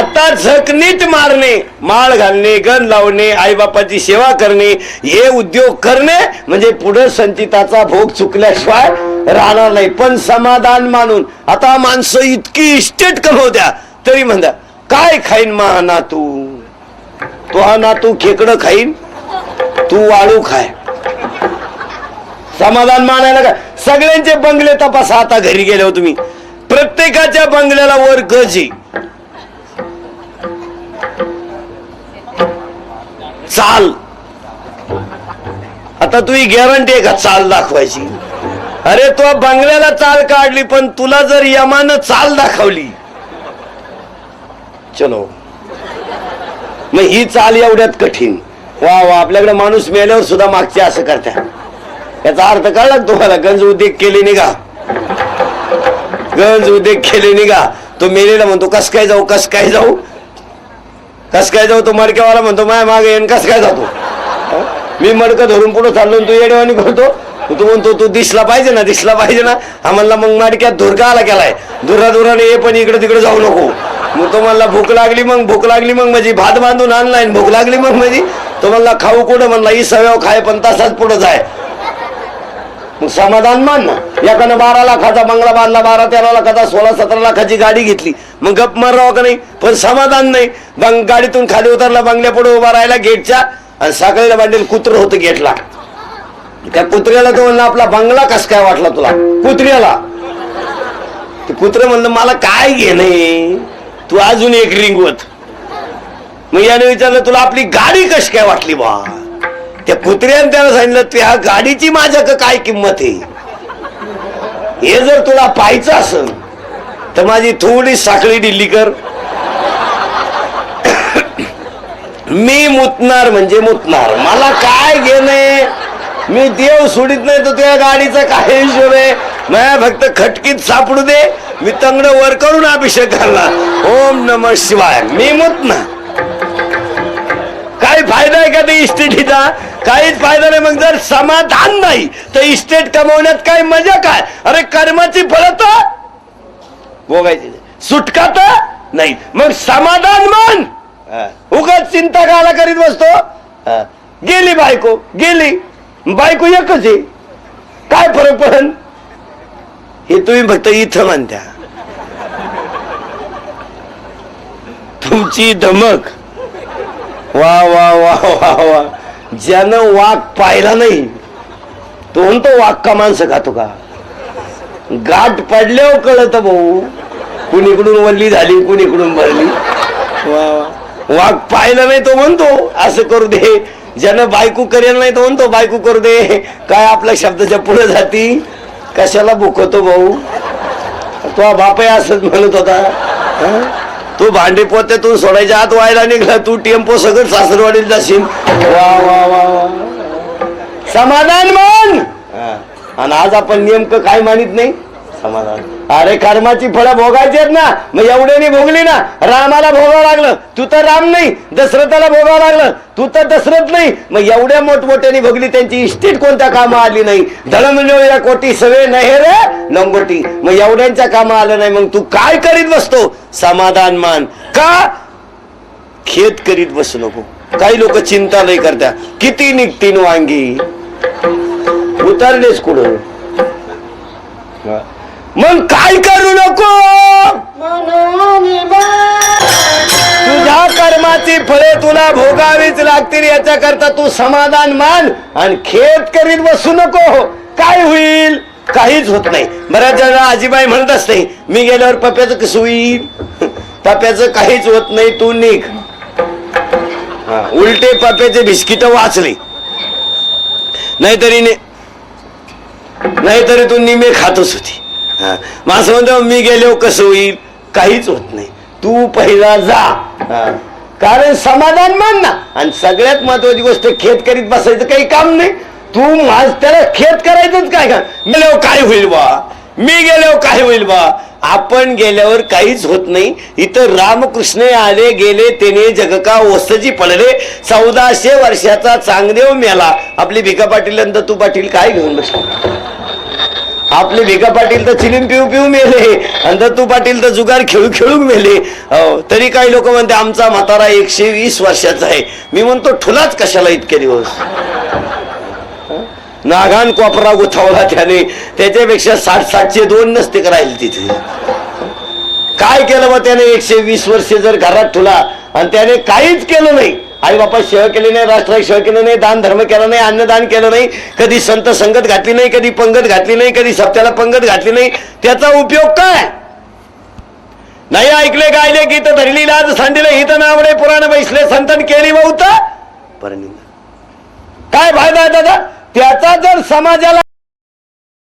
आता झकनीत मारणे, माळ घालणे, गण लावणे, आईबापाची सेवा करणे, हे उद्योग करणे म्हणजे पुढे संचिताचा भोग चुकल्याशिवाय राहणार नाही. पण समाधान मानून आता माणसं इतकी इस्टेट कमवत्या तरी म्हणता काय खाईन मा नातू, तो हा नातू खेकडं खाईन, तू वाळू खाय. समाधान मानायला काय? सगळ्यांचे बंगले तपासा आता घरी गेल्यावर तुम्ही, प्रत्येकाच्या बंगल्याला वर गजी, चाल. आता तुझी गॅरंटी आहे का चाल दाखवायची? अरे तो बंगल्याला चाल काढली पण तुला जर यमानं चाल दाखवली, चलो मग ही चाल एवढ्यात कठीण. वा वा, आपल्याकडे माणूस मेल्यावर सुद्धा मागचे असं करता. याचा अर्थ कळला तुम्हाला? गंज उद्योग केले निघा, गंज उद्योग केले निघा. तो मेलेला म्हणतो कस काय जाऊ, कस काय जाऊ, कस काय जाऊ. तो मडक्यावाला म्हणतो माय मागे येऊन कस काय जातो. मी मडकं धरून पुढे चाललो, तू येडेवानी करतो. तू म्हणतो तू दिसला पाहिजे ना, दिसला पाहिजे ना. आम्हाला मग मडक्यात धुरका आला केलाय, दुरादुराने ये पण इकडे तिकडे जाऊ नको. मग तो म्हणला भूक लागली, मग भूक लागली मग माझी भात बांधून आणलाय, भूक लागली मग माझी. तो म्हणला खाऊ कुठं, म्हणला ही सव्याव खाय पण तसाच पुढे जाय. मग समाधान मान ना. एकानं 12 लाखाचा बंगला बांधला, 12-13 लाखाचा, 16-17 लाखाची गाडी घेतली, मग गप मारावं का नाही? पण समाधान नाही. गाडीतून खाली उतरला, बंगल्या पुढे उभा राहिला गेटच्या, आणि साखळीला बांधलेलं कुत्र होतं गेटला. त्या कुत्र्याला तो म्हणला आपला बंगला कस काय वाटला तुला? कुत्र्याला. ते कुत्रे म्हणलं मला काय घेणे, तू अजून एक रिंगवत. मग याने विचारलं तुला आपली गाडी कशी काय वाटली बा? त्या कुत्र्याने त्याला सांगितलं त्या गाडीची माझ्या काय किंमत आहे, हे जर तुला पाहायचं असेल तर माझी थोडी साखळी दिल्ली कर. मी मुतणार म्हणजे मुतणार, मला काय घेणे, मी देव सोडित नाही. तर तुझ्या गाडीचा काय हिशोब आहे? मला फक्त खटकीत सापडू दे, मी तंगड वर करून अभिषेक घालला, ओम नमः शिवाय, मी मुतणार. काय फायदा आहे का ते इस्टेटीचा? काहीच फायदा नाही. मग जर समाधान नाही तर इस्टेट कमवण्यात काय मजा काय? अरे कर्माची फळं तर भोगायची, सुटका तर नाही. मग समाधान मान. उगाच चिंता काला करीत बसतो. गेली बायको, गेली बायको एकच आहे, काय फरक पडन? हे तुम्ही फक्त इथं म्हणत्या. तुमची धमक वा वा वा वा वा. ज्यानं वाघ पाहिला नाही तो म्हणतो वाघ का माणसं खातो का? गाठ पडल्यावर कळत भाऊ, कुणीकडून वल्ली झाली, कुणीकडून भरली. वा वा. वाघ पाहिला नाही तो म्हणतो असं करू दे, ज्यानं बायको करेल नाही तो म्हणतो बायको करू दे. काय आपल्या शब्दाच्या पुढे जाती, कशाला भुकतो भाऊ? तो बाप असंच म्हणत होता. तू भांडे पोत्यातून सोडायच्या आत व्हायला निघला, तू टेम्पो सगळं सासरवाडीत जाशील. वा वा वा. समाधान मान. आणि आज आपण नेमकं काय मानित नाही? समाधान. अरे कर्माची फळं भोगायची आहेत ना, मग एवढ्याने भोगली ना. रामाला भोगावं लागलं, तू तर राम नाही. दशरथाला भोगावं लागलं, तू तर दशरथ नाही. मग एवढ्या मोठमोठ्याने भोगली, त्यांची इस्टेट कोणत्या कामा आली नाही. धर्मनियोया कोटी सवे नाही रे लंगोटी. मग एवढ्यांच्या कामा आलं नाही, मग तू काय करीत बसतो? समाधान मान. का खेत करीत बसू नको. काही लोक चिंता नाही करत्या, किती निघतीन वांगी, उतरलेच कुठं. मग काय करू नको, तुझ्या कर्माची फळे तुला भोगावीच लागतील. याच्या करता तू समाधान मान आणि खेत करीत बसू नको. काय होईल? काहीच होत नाही. बऱ्याच जणांना आजीबाई म्हणतच नाही मी गेल्यावर पप्याचं कसं होईल, पप्याचं काहीच होत नाही, तू निघ. उलटे पप्याचे बिस्किट वाचले, नाहीतरी तू निमे खातच होती. माझं म्हणतो मी गेलो कसं होईल, काहीच होत नाही. तू पहिला जा, कारण समाधान मान ना. आणि सगळ्यात महत्वाची गोष्ट खेत करीत बसायचं काही काम नाही. तू त्याला खेत करायचंच काय का? गेल्यावर काय होईल बा, मी गेल्यावर काय होईल बा. आपण गेल्यावर काहीच होत नाही. इथं रामकृष्ण आले गेले तेने जग का ओसची पडले. 1400 वर्षाचा चांगदेव मेला. आपली भिका पाटील आणि दत्तू पाटील काय घेऊन बसले? आपले भिका पाटील तर चिलीम पिऊ पिऊ मेले आणि दत्तू पाटील तर जुगार खेळू खेळू मेले. तरी काही लोक म्हणते आमचा म्हातारा 120 वर्षाचा आहे. मी म्हणतो ठुलाच कशाला इतके दिवस. नागान कोपरा गुथावला त्याने, त्याच्यापेक्षा 60-60चे 2 नसते करायला तिथे. काय केलं मग त्याने 120 वर्षे जर घरात ठुला आणि त्याने काहीच केलं नाही. आई बापा सेवा केली नाही, राष्ट्राची सेवा केली नाही, दान धर्म केला नाही, अन्नदान केलं नाही, कधी संत संगत घातली नाही, कधी पंगत घातली नाही, कधी सप्त्याला पंगत घातली नाही. त्याचा उपयोग काय? नाही ऐकले गायले गीत धरली लाज सांडिले हित नावडे पुराण बैसले संतन केली बहुत काय फायदा आहे दादा त्याचा? जर समाजाला